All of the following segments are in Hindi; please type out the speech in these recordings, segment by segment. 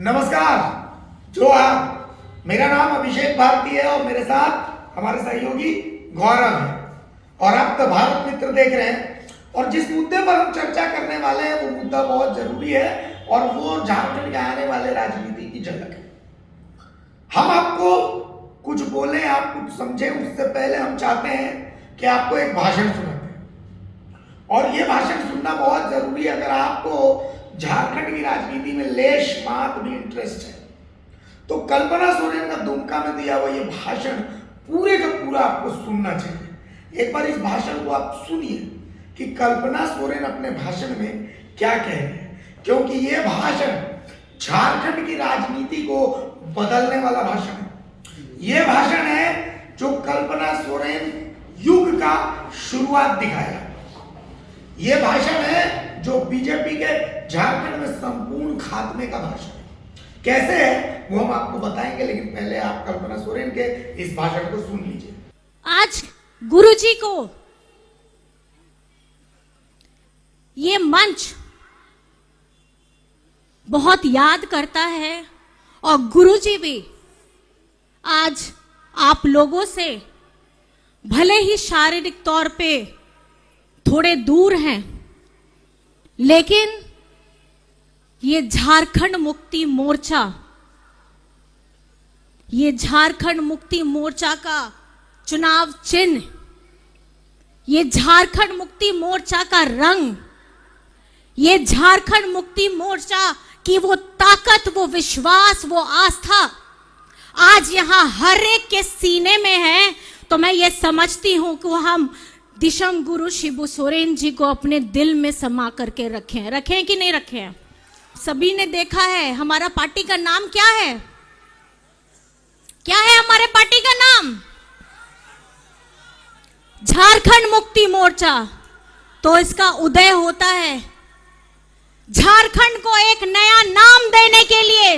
नमस्कार। जो आप, मेरा नाम अभिषेक भारती है और मेरे साथ हमारे सहयोगी गौरव है और आप तो भारत मित्र देख रहे हैं। और जिस मुद्दे पर हम चर्चा करने वाले हैं वो मुद्दा बहुत जरूरी है और वो झारखंड के आने वाले राजनीति की झलक है। हम आपको कुछ बोले, आप कुछ समझे, उससे पहले हम चाहते हैं कि आपको एक भाषण सुनाते हैं और ये भाषण सुनना बहुत जरूरी है। अगर आपको झारखंड की राजनीति में लेश मात भी इंटरेस्ट है तो कल्पना सोरेन का दुमका में दिया हुआ ये भाषण पूरे का पूरा आपको सुनना चाहिए। एक बार इस भाषण को आप सुनिए कि कल्पना सोरेन अपने भाषण में क्या कह रहे हैं, क्योंकि ये भाषण झारखंड की राजनीति को बदलने वाला भाषण है। ये भाषण है जो कल्पना सोरेन युग का शुरुआत दिखाया। ये भाषण है जो बीजेपी के झारखंड में संपूर्ण खात्मे का भाषण है। कैसे है वो हम आपको बताएंगे, लेकिन पहले आप कल्पना सोरेन के इस भाषण को सुन लीजिए। आज गुरुजी को ये मंच बहुत याद करता है और गुरुजी भी आज आप लोगों से भले ही शारीरिक तौर पे थोड़े दूर हैं, लेकिन ये झारखंड मुक्ति मोर्चा, ये झारखंड मुक्ति मोर्चा का चुनाव चिन्ह, ये झारखंड मुक्ति मोर्चा का रंग, ये झारखंड मुक्ति मोर्चा की वो ताकत, वो विश्वास, वो आस्था आज यहां हर एक के सीने में है। तो मैं ये समझती हूं कि हम दिशम गुरु शिबू सोरेन जी को अपने दिल में समा करके रखें कि नहीं रखें। सभी ने देखा है हमारा पार्टी का नाम क्या है, क्या है हमारे पार्टी का नाम? झारखंड मुक्ति मोर्चा। तो इसका उदय होता है झारखंड को एक नया नाम देने के लिए,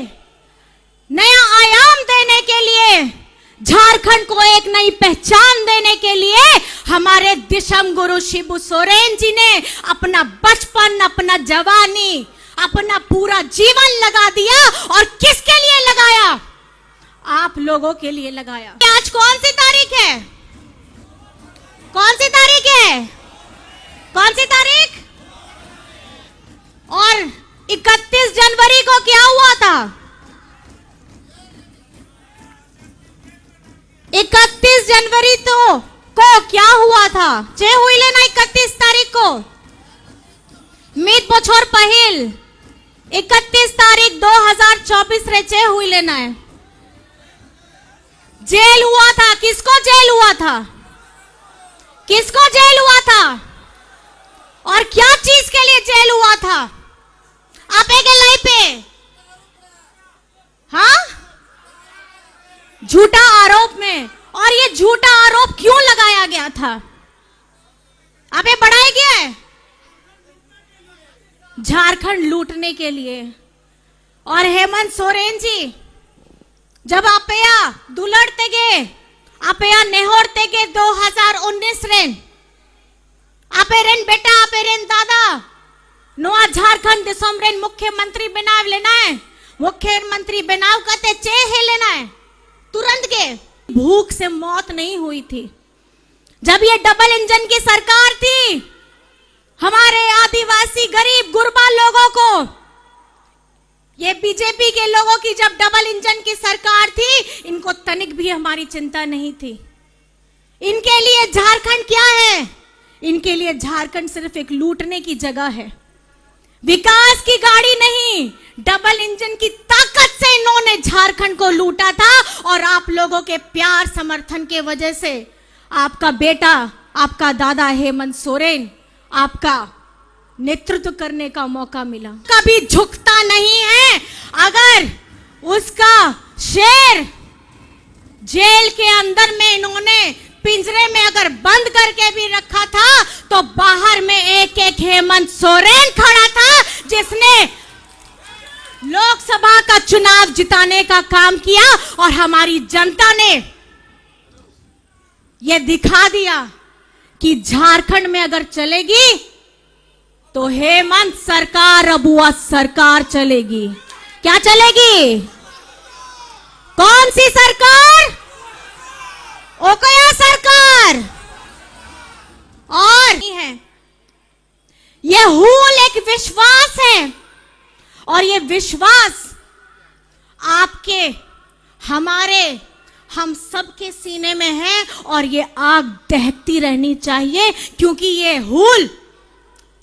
नया आयाम देने के लिए, झारखंड को एक नई पहचान देने के लिए हमारे दिशम गुरु शिबू सोरेन जी ने अपना बचपन, अपना जवानी, अपना पूरा जीवन लगा दिया। और किसके लिए लगाया? आप लोगों के लिए लगाया। आज कौन सी तारीख है? कौन सी तारीख है? कौन सी तारीख? और 31 जनवरी को क्या हुआ था? 31 जनवरी को क्या हुआ था? चे हुई लेना 31 तारीख को मीत बछोर पहिल 31 तारीख 2024 रे चे हुई लेना है। जेल हुआ था। किसको जेल हुआ था? किसको जेल हुआ था? और क्या चीज के लिए जेल हुआ था? आपे के लाई पे, हाँ, झूठा आरोप में। और ये झूठा आरोप क्यों लगाया गया था? आपे बढ़ाया गया है झारखंड लूटने के लिए। और हेमंत सोरेन जी जब आपया दुलड़ते गए, आपया नेहोरते गए 2019 रेन, आपे रेन बेटा, आपे रेन दादा नोआ झारखंड दिसम रेन मुख्यमंत्री बनाव लेना है। मुख्यमंत्री बनाव कहते चे है लेना है तुरंत के। भूख से मौत नहीं हुई थी जब ये डबल इंजन की सरकार थी। हमारे आदिवासी गरीब गुरबा लोगों को, ये बीजेपी के लोगों की जब डबल इंजन की सरकार थी, इनको तनिक भी हमारी चिंता नहीं थी। इनके लिए झारखंड क्या है? इनके लिए झारखंड सिर्फ एक लूटने की जगह है, विकास की गाड़ी नहीं। डबल इंजन की ताकत से इन्होंने झारखंड को लूटा था और आप लोगों के प्यार समर्थन के वजह से आपका बेटा, आपका दादा हेमंत सोरेन, आपका नेतृत्व करने का मौका मिला। कभी झुकता नहीं है। अगर उसका शेर जेल के अंदर में इन्होंने पिंजरे में अगर बंद करके भी रखा था तो बाहर में एक एक हेमंत सोरेन खड़ा था जिसने लोकसभा का चुनाव जिताने का काम किया। और हमारी जनता ने यह दिखा दिया कि झारखंड में अगर चलेगी तो हेमंत सरकार, अबुआ सरकार चलेगी। क्या चलेगी? कौन सी सरकार? ओकया सरकार। और है ये हूल एक विश्वास है, और ये विश्वास आपके, हमारे, हम सबके सीने में है, और ये आग दहकती रहनी चाहिए, क्योंकि ये हूल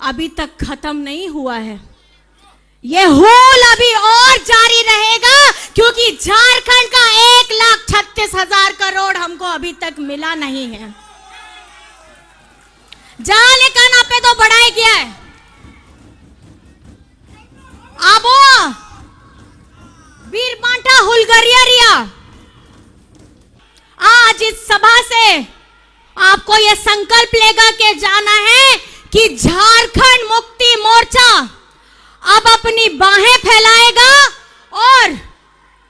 अभी तक खत्म नहीं हुआ है। ये हूल अभी और जारी रहेगा, क्योंकि झारखंड का 1,36,000 करोड़ हमको अभी तक मिला नहीं है। जाले काना पे तो बढ़ाई गया है। अब वीर बांटा हुलगरिया, आज इस सभा से आपको यह संकल्प लेगा के जाना है कि झारखंड मुक्ति मोर्चा अब अपनी बाहें फैलाएगा, और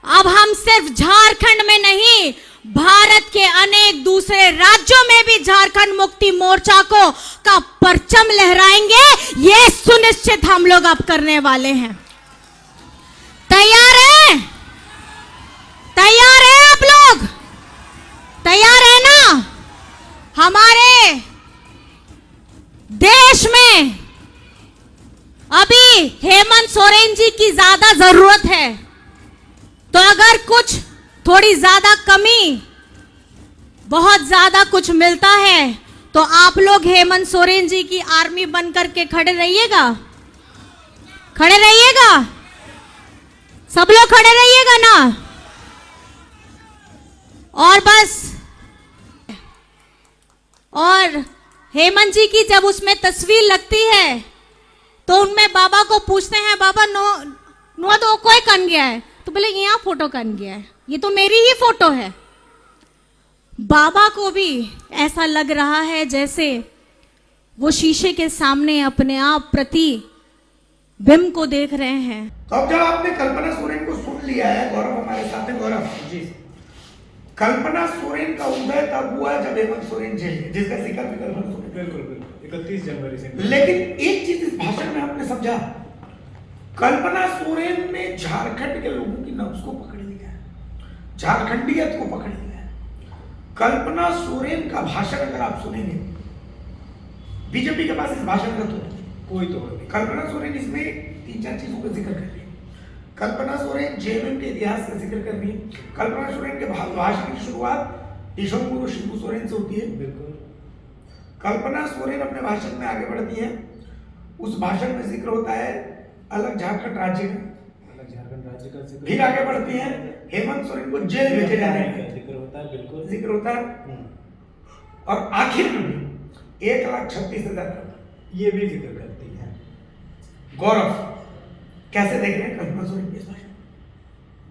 अब हम सिर्फ झारखंड में नहीं, भारत के अनेक दूसरे राज्यों में भी झारखंड मुक्ति मोर्चा का परचम लहराएंगे। ये सुनिश्चित हम लोग अब करने वाले हैं। तैयार है? तैयार है आप लोग? तैयार है ना? हमारे देश में अभी हेमंत सोरेन जी की ज्यादा जरूरत है, तो अगर कुछ थोड़ी ज्यादा कमी, बहुत ज्यादा कुछ मिलता है, तो आप लोग हेमंत सोरेन जी की आर्मी बनकर के खड़े रहिएगा। खड़े रहिएगा, सब लोग खड़े रहिएगा ना। और बस, और हेमंत जी की जब उसमें तस्वीर लगती है, तो उनमें बाबा को पूछते हैं, बाबा नो तो कोई कन गया है? तो बोले यहाँ फोटो कन गया है, ये तो मेरी ही फोटो है। बाबा को भी ऐसा लग रहा है जैसे वो शीशे के सामने अपने आप प्रति बिंब को देख रहे हैं। तो अब जब आपने कल्पना सोरेन को सुन लिया है, गौरव हमारे साथ है। गौरव जी, कल्पना सोरेन का उदय तब हुआ जब हेमंत सोरेन जेल, जिसका जिक्र भी कल्पना सोरेन, बिल्कुल 31 जनवरी से। लेकिन एक चीज इस भाषण में आपने समझा, कल्पना सोरेन ने झारखंड के लोगों की नब्ज को पकड़ लिया है, झारखंडियत को पकड़ लिया है। कल्पना सोरेन का भाषण अगर आप सुनेंगे, बीजेपी के पास इस भाषण का तो कोई तोड़ नहीं। कल्पना सोरेन इसमें 3-4 चीजों का जिक्र कर रही है। कल्पना सोरेन जेएमएम के इतिहास का जिक्र कर रही है। कल्पना सोरेन के भाषण की शुरुआत ईश्वर गुरु शिबू सोरेन से होती है। बिल्कुल। कल्पना सोरेन अपने भाषण में आगे बढ़ती है, उस भाषण में जिक्र होता है अलग झारखंड राज्य का, अलग झारखंड राज्य का जिक्र। फिर आगे बढ़ती है हेमंत सोरेन को जेल भेजे जाने का जिक्र होता है। बिल्कुल जिक्र होता है, और आखिर में 1,36,000 ये भी जिक्र करती है। गौरव कैसे देख रहे हैं कल्पना सोरेन के भाषण?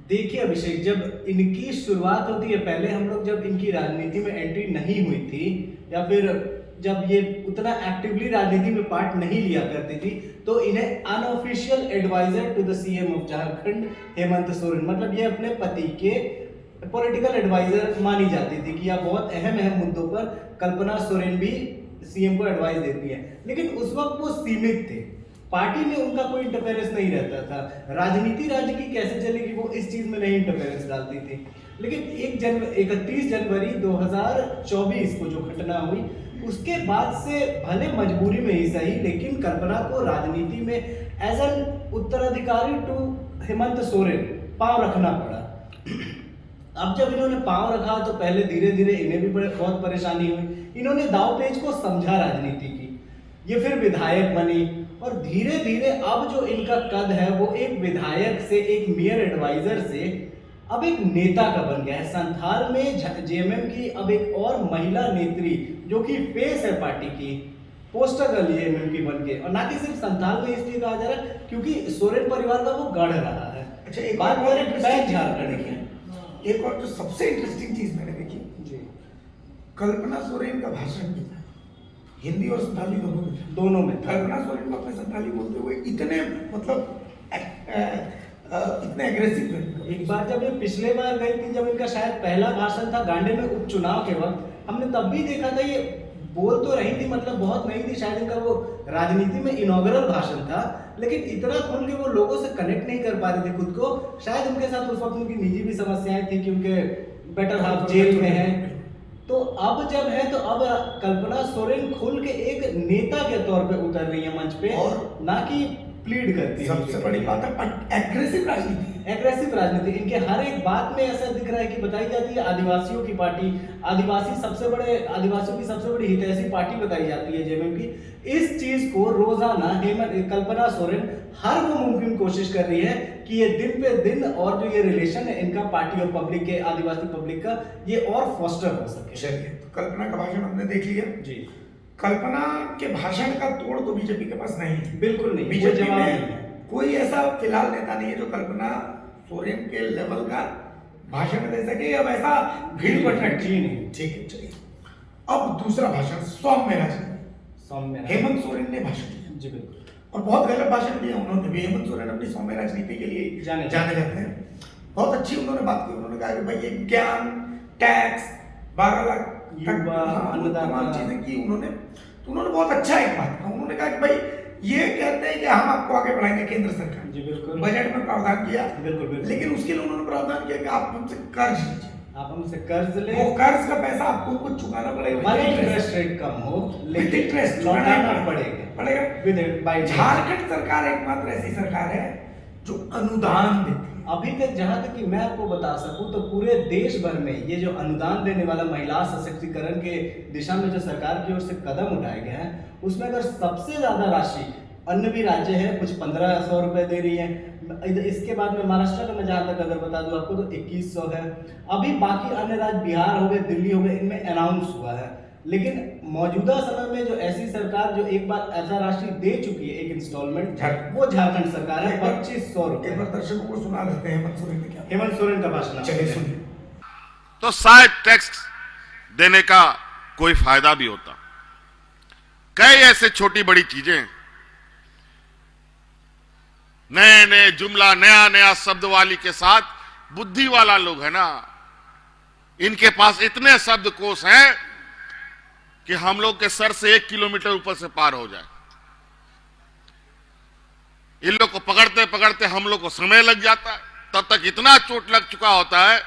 देखिए अभिषेक, जब इनकी शुरुआत होती है, पहले हम लोग जब इनकी राजनीति में एंट्री नहीं हुई थी, या फिर जब ये उतना एक्टिवली राजनीति में पार्ट नहीं लिया करती थी, तो इन्हें unofficial adviser to the CM of Jharkhand Hemant Soren, मतलब ये अपने पति के पॉलिटिकल एडवाइजर मानी जाती थी कि यह बहुत अहम मुद्दों पर कल्पना सोरेन भी सीएम को एडवाइस देती है। लेकिन उस वक्त वो सीमित थे, पार्टी में उनका कोई इंटरफेरेंस नहीं रहता था, राजनीति राज्य की कैसे चलेगी वो इस चीज में नहीं इंटरफेरेंस डालती थी। लेकिन 31 जनवरी 2024 को जो घटना हुई, उसके बाद से भले मजबूरी में ही सही, लेकिन कल्पना को राजनीति में एज एन उत्तराधिकारी टू हेमंत सोरेन पांव रखना पड़ा। अब जब इन्होंने पांव रखा तो पहले धीरे धीरे इन्हें भी बहुत परेशानी हुई। इन्होंने दाव पेच को समझा राजनीति की, ये फिर विधायक बनी, और धीरे धीरे अब जो इनका कद है वो एक विधायक से, एक मेयर एडवाइजर से अब एक नेता का बन गया है। संथाल में जेएमएम की अब एक और महिला नेत्री जो कि फेस है पार्टी की, पोस्टर गर्ल जेएमएम की बन के, और ना कि सिर्फ संथाल में इसलिए कहा जा रहा है क्योंकि सोरेन परिवार का वो गढ़ रहा है। अच्छा, एक बात और करें झारखंड की, एक और जो सबसे इंटरेस्टिंग चीज मैंने देखी जी, कल्पना सोरेन का भाषण भी था, हिंदी और संथाली दोनों में था। कल्पना सोरेन को अपने संथाली बोलते हुए इतने मतलब इतने एग्रेसिव थे। एक बार जब ये पिछले बार गई थी, जब इनका शायद पहला भाषण था गांडे में उपचुनाव के वक्त, हमने तब भी देखा था ये बोल तो रही थी, मतलब बहुत नहीं थी, शायद इनका वो राजनीति में इनॉग्रल भाषण था, लेकिन इतना खुल के वो लोगों से कनेक्ट नहीं कर पा रहे थे खुद को। शायद उनके साथ उस वक्त उनकी निजी भी समस्याएं थी कि उनके बेटर हाफ जेल में हैं। तो अब जब है तो अब कल्पना सोरेन खुल के एक नेता के तौर पे उतर रही है मंच पे, और ना कि प्लीड करती है। सबसे बड़ी बात है एग्रेसिव राजनीति, एग्रेसिव राजनीति इनके हर एक बात में ऐसा दिख रहा है कि बताई जाती है आदिवासियों की पार्टी, आदिवासियों की सबसे बड़ी हितैषी पार्टी बताई जाती है जेएमएम की। इस चीज को रोजाना कल्पना सोरेन हर वो मुमकिन कोशिश कर रही है कि ये दिन पे दिन और जो ये रिलेशन है इनका पार्टी और पब्लिक के, आदिवासी पब्लिक का, ये और फोस्टर हो सके। चलिए, तो कल्पना का भाषण हमने देख लिया जी। कल्पना के भाषण का तोड़ तो बीजेपी के पास नहीं है, बिल्कुल नहीं, कोई बीजेपी जवाब नहीं में है। कोई ऐसा फिलहाल नेता नहीं है जो कल्पना सोरेन के लेवल का भाषण दे सके, अब ऐसा भीड़ पटना जी नहीं। ठीक है, चलिए अब दूसरा भाषण सौम्य राजनीति, सौम्य हेमंत सोरेन ने भाषण दिया जी बिल्कुल, और बहुत गलत भाषण दिया उन्होंने भी। हेमंत सोरेन अपनी सौम्य राजनीति के लिए जाने जाते हैं। बहुत अच्छी उन्होंने बात की, उन्होंने कहा कि भाई ये ज्ञान, टैक्स, 12 लाख तक, युवा, अन्नदाता, तमाम चीजें की उन्होंने। तो उन्होंने बहुत अच्छा एक बात कहा, उन्होंने कहा कि भाई ये कहते हैं कि हम आपको आगे बढ़ाएंगे केंद्र सरकार, जी बिल्कुल, बजट में प्रावधान किया, बिल्कुल बिल्कुल, लेकिन उसके लिए उन्होंने प्रावधान किया कि आप हमसे कर्ज लीजिए, आप हमसे कर्ज ले, वो कर्ज का पैसा आपको कुछ चुकाना पड़ेगा, भले इंटरेस्ट रेट कम हो विद लेकिन इंटरेस्ट लौटाना पड़ेगा पड़ेगा। बाय झारखंड सरकार एकमात्र ऐसी सरकार है जो अनुदान देती है। अभी तक जहां तक कि मैं आपको बता सकूं तो पूरे देश भर में ये जो अनुदान देने वाला महिला सशक्तिकरण के दिशा में जो सरकार की ओर से कदम उठाए गए हैं, उसमें अगर सबसे ज्यादा राशि अन्य भी राज्य है, कुछ 1500 रुपए दे रही है। इसके बाद में महाराष्ट्र का मैं जहां तक अगर बता दूं आपको तो 2100 है। अभी बाकी अन्य राज्य बिहार हो गए, दिल्ली हो गए, इनमें अनाउंस हुआ है। लेकिन मौजूदा समय में जो ऐसी सरकार जो एक बार ऐसा राशि दे चुकी है, एक इंस्टॉलमेंट, वो झारखंड सरकार है, 2500 रुपए। एक बार दर्शकों को सुना देते हैं हेमंत सोरेन ने क्या। हेमंत सोरेन का भाषण चलिए सुनिए। तो शायद टैक्स देने का कोई फायदा भी होता। कई ऐसे छोटी बड़ी चीजें, नए नए जुमला, नया नया शब्द वाली के साथ बुद्धि वाला लोग है ना, इनके पास इतने शब्दकोश हैं कि हम लोग के सर से 1 किलोमीटर ऊपर से पार हो जाए। इन लोग को पकड़ते पकड़ते हम लोग को समय लग जाता है, तब तक इतना चोट लग चुका होता है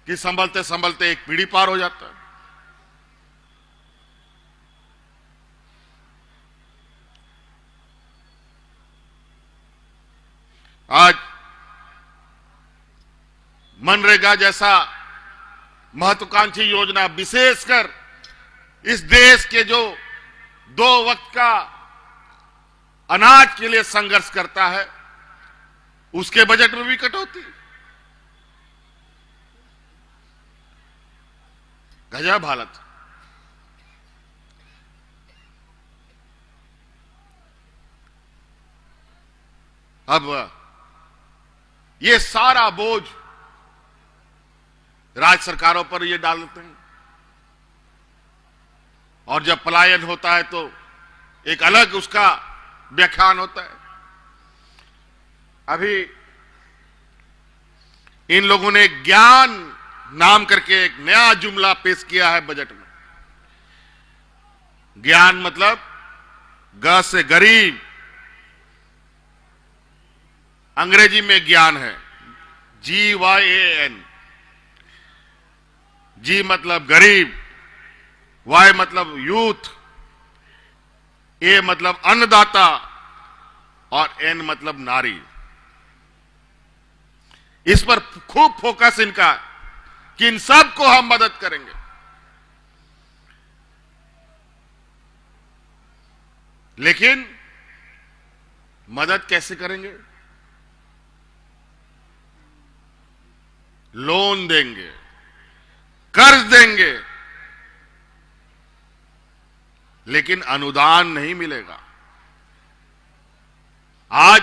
कि संभलते संभलते एक पीढ़ी पार हो जाता है। आज मनरेगा जैसा महत्वाकांक्षी योजना, विशेषकर इस देश के जो 2 वक्त का अनाज के लिए संघर्ष करता है, उसके बजट में भी कटौती। गजब हालत। अब ये सारा बोझ राज्य सरकारों पर ये डाल देते हैं, और जब पलायन होता है तो एक अलग उसका व्याख्यान होता है। अभी इन लोगों ने ज्ञान नाम करके एक नया जुमला पेश किया है बजट में। ज्ञान मतलब ग से गरीब, अंग्रेजी में ज्ञान है GYAN। जी मतलब गरीब, वाई मतलब यूथ, ए मतलब अन्नदाता, और एन मतलब नारी। इस पर खूब फोकस इनका कि इन सब को हम मदद करेंगे। लेकिन मदद कैसे करेंगे? लोन देंगे, कर्ज देंगे, लेकिन अनुदान नहीं मिलेगा। आज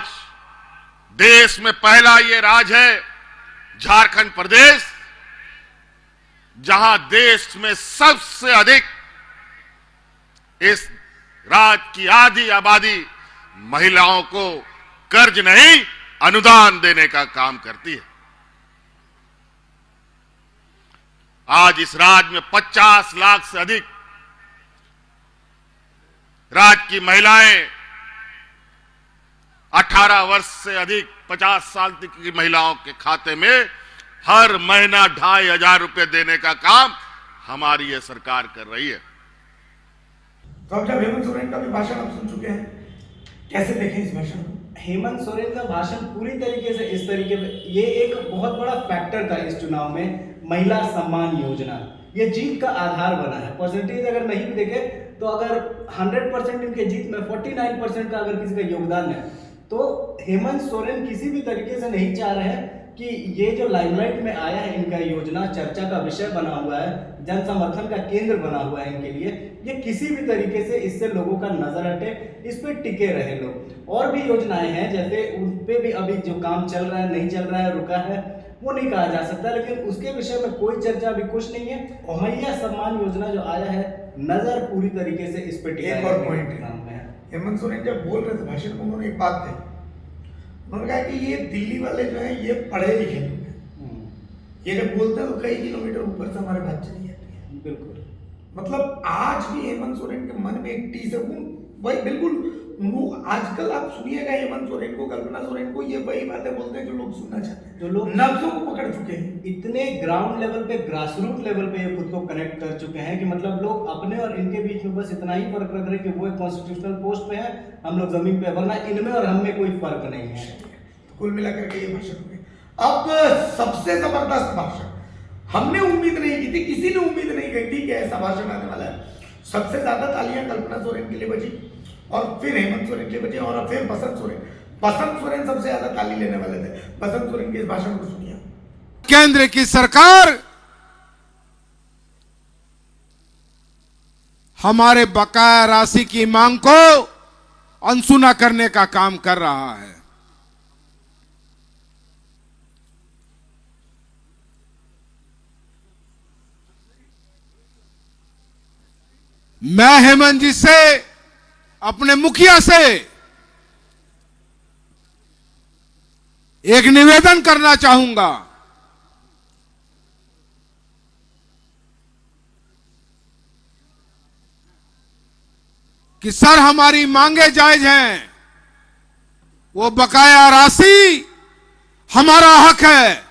देश में पहला ये राज्य है झारखंड प्रदेश, जहां देश में सबसे अधिक इस राज्य की आधी आबादी महिलाओं को कर्ज नहीं अनुदान देने का काम करती है। आज इस राज्य में 50 लाख से अधिक राज्य की महिलाएं 18 वर्ष से अधिक 50 साल तक की महिलाओं के खाते में हर महीना 2500 रुपए देने का काम हमारी ये सरकार कर रही है। तो अब जब हेमंत सोरेन का भी भाषण आप सुन चुके हैं, कैसे देखें इस भाषण को? हेमंत सोरेन का भाषण पूरी तरीके से इस तरीके में, ये एक बहुत बड़ा फैक्टर था इस चुनाव में, महिला सम्मान योजना ये जीत का आधार बना है। परसेंटेज अगर नहीं भी देखे तो अगर 100% इनके जीत में 49% का अगर किसी का योगदान है, तो हेमंत सोरेन किसी भी तरीके से नहीं चाह रहे हैं कि ये जो लाइमलाइट में आया है इनका योजना, चर्चा का विषय बना हुआ है, जन समर्थन का केंद्र बना हुआ है इनके लिए, ये किसी भी तरीके से इससे लोगों का नजर हटे, इस पे टिके रहे लोग। और भी योजनाएं हैं जैसे उन पे भी अभी जो काम चल रहा है, नहीं चल रहा है, रुका है, वो नहीं कहा जा सकता, लेकिन उसके विषय में कोई चर्चा अभी कुछ नहीं है। और महिला सम्मान योजना जो आया है, नजर पूरी तरीके से इस पे टिका है। एक और पॉइंट है, हेमंत सोरेन जब बोल रहे थे भाषण में, उन्होंने एक बात कही, उन्होंने कहा कि ये दिल्ली वाले जो हैं ये पढ़े लिखे लोग हैं, ये जब बोलते हैं तो कई किलोमीटर ऊपर से हमारे बात चली जाती है। बिल्कुल, मतलब आज भी हेमंत सोरेन के मन में एक टीस है, वही बिल्कुल वो आजकल आप सुनिएगा हेमंत सोरेन को, कल्पना सोरेन को, ये वही बातें बोलते हैं जो लोग सुनना चाहते हैं, जो लोग नब्जों को पकड़ चुके हैं। इतने ग्राउंड लेवल पे, ग्रास रूट लेवल पे ये खुद को कनेक्ट कर चुके हैं कि मतलब लोग अपने और इनके बीच में बस इतना ही फर्क रख रहे हैं कि वो एक कॉन्स्टिट्यूशनल पोस्ट पे है, हम लोग जमीन पे, वरना इनमें और हम में कोई फर्क नहीं है। कुल मिलाकर के ये भाषण हो गया। अब सबसे जबरदस्त भाषण, हमने उम्मीद नहीं की थी, किसी ने उम्मीद नहीं की थी कि ऐसा भाषण आने वाला है। सबसे ज्यादा तालियां कल्पना सोरेन के लिए बजी, और फिर हेमंत सोरेन के लिए बजी, और फिर बसंत सोरेन। बसंत सोरेन सबसे ज्यादा ताली लेने वाले थे। बसंत सोरेन के इस भाषण को सुनिए। केंद्र की सरकार हमारे बकाया राशि की मांग को अनसुना करने का काम कर रहा है। मैं हेमंत जी से, अपने मुखिया से एक निवेदन करना चाहूंगा कि सर हमारी मांगे जायज हैं, वो बकाया राशि हमारा हक है।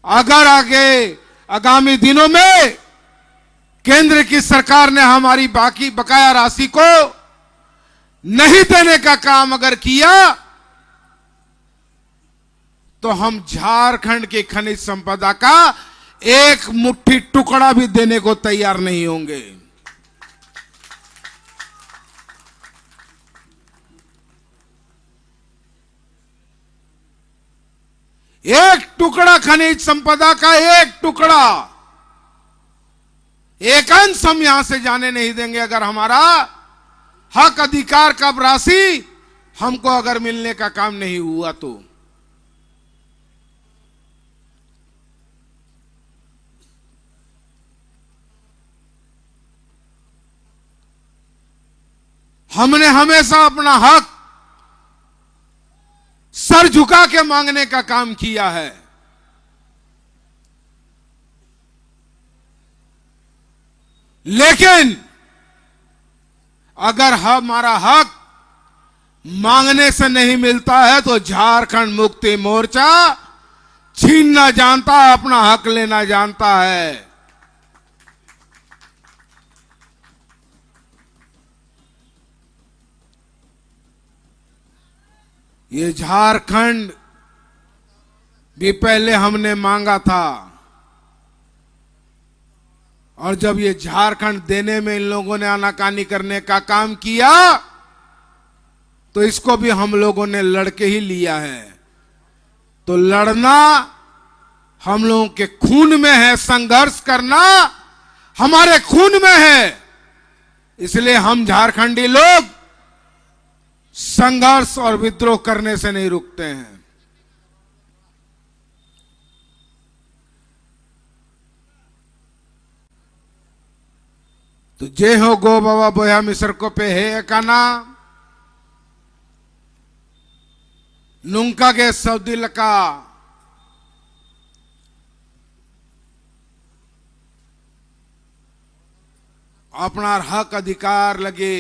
अगर आगामी दिनों में केंद्र की सरकार ने हमारी बाकी बकाया राशि को नहीं देने का काम अगर किया, तो हम झारखंड की खनिज संपदा का एक मुट्ठी टुकड़ा भी देने को तैयार नहीं होंगे। एक टुकड़ा खनिज संपदा का, एक टुकड़ा, एक अंश हम यहां से जाने नहीं देंगे। अगर हमारा हक अधिकार का राशि हमको अगर मिलने का काम नहीं हुआ तो हमने हमेशा अपना हक सर झुका के मांगने का काम किया है। लेकिन अगर हमारा हक मांगने से नहीं मिलता है तो झारखंड मुक्ति मोर्चा छीनना जानता है, अपना हक लेना जानता है। ये झारखंड भी पहले हमने मांगा था, और जब ये झारखंड देने में इन लोगों ने आनाकानी करने का काम किया तो इसको भी हम लोगों ने लड़के ही लिया है। तो लड़ना हम लोगों के खून में है, संघर्ष करना हमारे खून में है। इसलिए हम झारखंडी लोग संघर्ष और विद्रोह करने से नहीं रुकते हैं। तो जय हो गो बाबा बोया मिसर को पे है काना नुंका के सौदिल का अपना हक अधिकार लगे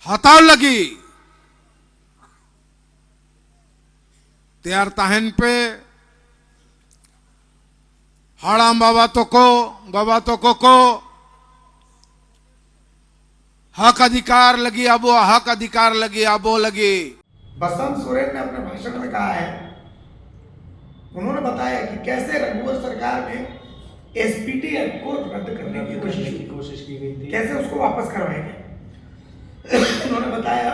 हताल लगी त्यार तहन पे हाड़ाम बाबा तो को हक अधिकार लगी अबो हक अधिकार लगी अबो लगी। बसंत सोरेन ने अपने भाषण में कहा है, उन्होंने बताया कि कैसे रघुवर सरकार ने एसपीटी एक्ट को रद्द करने की कोशिश की गई थी, कैसे उसको वापस करवाएंगे। उन्होंने बताया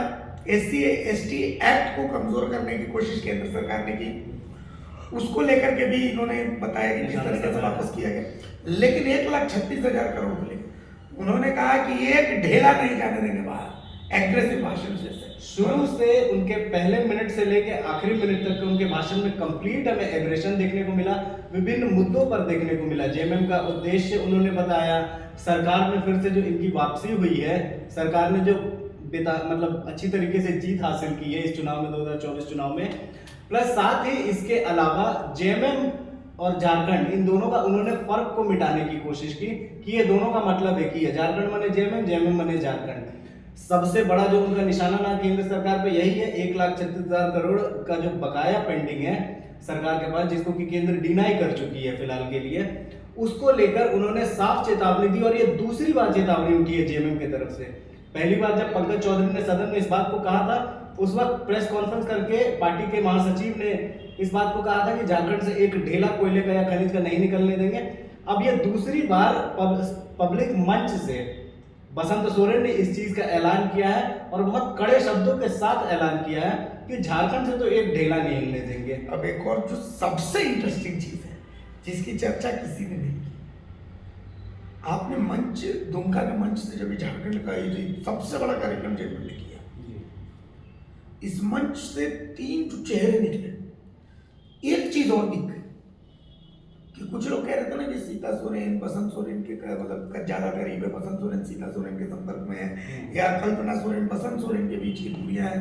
एससी एसटी एक्ट को कमजोर करने की कोशिश केंद्र सरकार ने की, उसको लेकर के भी इन्होंने बताया कि किस तरीके से वापस किया गया। लेकिन 1,36,000 करोड़ को लेकर उन्होंने कहा कि एक ढेला नहीं जाने देंगे बाहर। एग्रेसिव भाषण से शुरू से उनके पहले मिनट से लेके आखिरी मिनट तक के उनके भाषण में कंप्लीट हमें एग्रेशन देखने को मिला, विभिन्न मुद्दों पर देखने को मिला। जेएमएम का उद्देश्य उन्होंने बताया, सरकार में फिर से जो इनकी वापसी हुई है, सरकार ने जो मतलब अच्छी तरीके से जीत हासिल की है इस चुनाव में, 2024 चुनाव में, प्लस साथ ही इसके अलावा जेएमएम और झारखंड, इन दोनों का उन्होंने फर्क को मिटाने की कोशिश की कि ये दोनों का मतलब एक ही है, झारखंड माने जेएमएम, जेएमएम माने झारखंड। सबसे बड़ा जो उनका निशाना ना केंद्र सरकार पे यही है, 1,36,000 करोड़ का जो बकाया पेंडिंग है सरकार के पास, जिसको कि केंद्र डिनाई कर चुकी है फिलहाल के लिए, उसको लेकर उन्होंने साफ चेतावनी दी। और ये दूसरी बार चेतावनी उनकी है जेएमएम की तरफ से। पहली बार जब पंकज चौधरी ने सदन में इस बात को कहा था, उस वक्त प्रेस कॉन्फ्रेंस करके पार्टी के महासचिव ने इस बात को कहा था कि झारखंड से एक ढेला कोयले का या खनिज का नहीं निकलने देंगे। अब ये दूसरी बार पब्लिक मंच से बसंत सोरेन ने इस चीज का ऐलान किया है और बहुत कड़े शब्दों के साथ ऐलान किया है कि झारखंड से तो एक ढेला नहीं हिलने देंगे। अब एक और जो सबसे इंटरेस्टिंग चीज है, जिसकी चर्चा किसी ने नहीं की, आपने मंच, दुमका के मंच से जब झारखंड का ये सबसे बड़ा कार्यक्रम जेएमएम ने किया, इस मंच से 3 जो चेहरे निकले, एक चीज और दिख गई कि कुछ लोग कह रहे थे ना कि सीता सोरेन बसंत सोरेन के मतलब ज्यादा करीब है, बसंत सोरेन सीता सोरेन के संपर्क में है, या कल्पना सोरेन बसंत सोरेन के बीच की दूरियां हैं।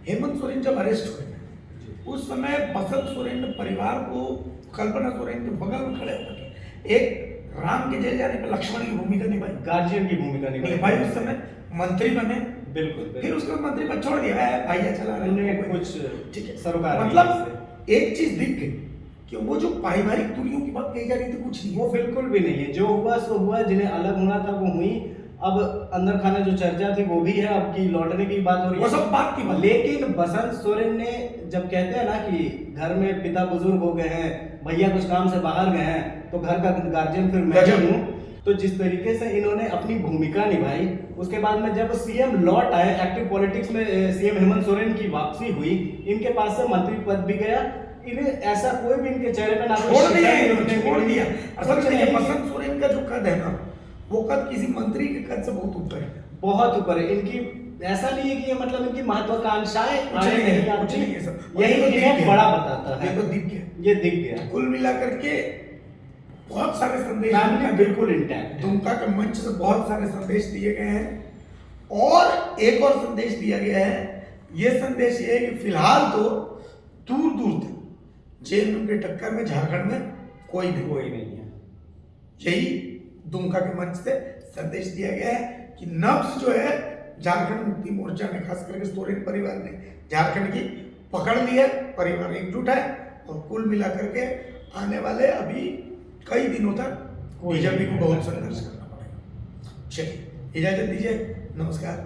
हेमंत सोरेन जब अरेस्ट हुए उस समय बसंत सोरेन ने परिवार को कल्पना सोरेन के बगल में खड़े होकर एक राम के जेल जाने पर लक्ष्मण की भूमिका निभाई, गार्जियन की भूमिका निभाई। उस समय मंत्री बने, बिल्कुल। फिर उसके बाद मंत्री पद छोड़ दिया, भैया चला रहे कुछ ठीक है सरोकार, मतलब एक चीज दिख गई कि वो जो पारिवारिक दूरियों की बात कही जा रही थी, कुछ नहीं, वो बिल्कुल भी नहीं है। जो हुआ सो हुआ, जिन्हें अलग होना था वो हुई। अब अंदर खाने जो चर्चा थी वो भी है, अब की लौटने की बात हो रही है, वो सब बात की बात। लेकिन बसंत सोरेन ने जब कहते हैं ना कि घर में पिता बुजुर्ग हो गए हैं, भैया कुछ काम से बाहर गए हैं, तो घर का गार्जियन फिर मैं हूँ, तो जिस तरीके से इन्होंने अपनी भूमिका निभाई, उसके बाद में जब सीएम लौट आए, एक्टिव पॉलिटिक्स में सीएम हेमंत सोरेन की वापसी हुई, इनके पास से मंत्री पद भी गया, इन्हें ऐसा कोई भी इनके चेहरे पे ना छोड़ दिया। असल में बसंत सोरेन का जो कद है ना, वो कद किसी मंत्री के कद से बहुत ऊपर है, बहुत ऊपर है। इनकी ऐसा नहीं है कि ये मतलब इनकी महत्वाकांक्षाएं यही इन्हें बड़ा बताता है। ये तो दिख गया, ये दिख गया। कुल मिलाकर के बहुत सारे संदेश बिल्कुल इंटैक्ट, दुमका के मंच से बहुत सारे संदेश दिए गए हैं। और एक और संदेश दिया गया है, ये संदेश ये है कि फिलहाल तो दूर दूर तक जेएमएम के टक्कर में झारखंड में कोई नहीं है। यही दुमका के मंच से संदेश दिया गया है कि नब्ज जो है झारखंड मुक्ति मोर्चा ने, खास करके सोरेन परिवार ने झारखंड की पकड़ ली है, परिवार एकजुट है, और कुल मिलाकर के आने वाले अभी कई दिनों तक बीजेपी को बहुत संघर्ष करना पड़ेगा। चलिए इजाजत दीजिए, नमस्कार।